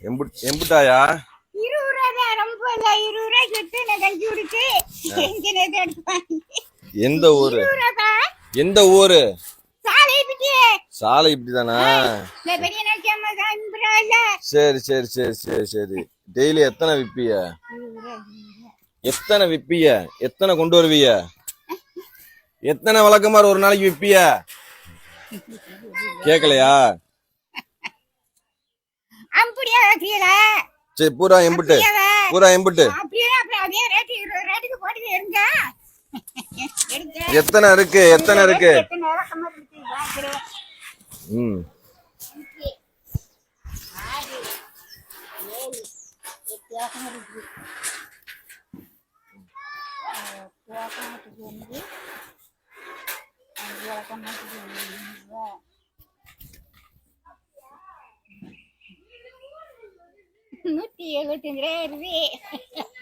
எம்புட்டாயா? 20 ரூபாய் ரொம்ப இல்ல, 20 ரூபாய்க்கு விட்டு நான் கஞ்சி குடிச்சு எடுப்பாங்க. எந்த ஊரு? எந்த ஊரு? சாலை இப்படிதானா? சரி சரி சரி சரி சரி. டெய்லி எத்தனை விப்பிய? எத்தனை விப்பிய? எத்தனை கொண்டு வருவிய? எத்தனை வழக்கமாறு ஒரு நாளைக்கு விப்பிய? கேக்கலையா? சரி பூரா எம்புட்டு? பூரா எம்புட்டு? எத்தனை இருக்கு? எத்தனை இருக்கு? ம்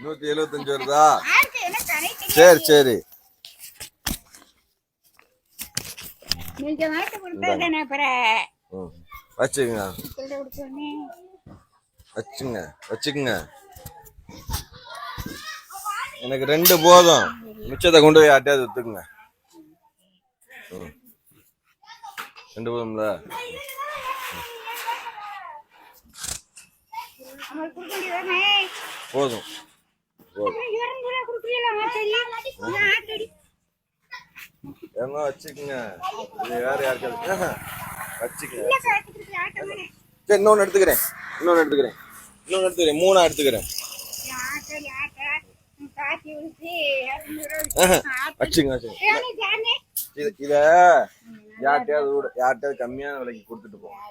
$175 வருதா? சரி சரி. வச்சுங்க வச்சுங்க வச்சுக்குங்க. எனக்கு 2 போதும். மிச்சத்தை கொண்டு போய் யார்ட்டையாவது வித்துக்குங்க. 2 போதும்ல? போதும் ஏமா வச்சுக்குங்க. வேற யாருக்காவது வச்சுக்கங்க. சரி இன்னொன்னு எடுத்துக்கிறேன். 3 எடுத்துக்கிறேன். வச்சுங்க இத யார்ட்டையாவது கம்மியான விலைக்கு கொடுத்துட்டு போவோம்.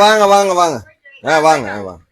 வாங்க வாங்க வாங்க. வாங்க வாங்க.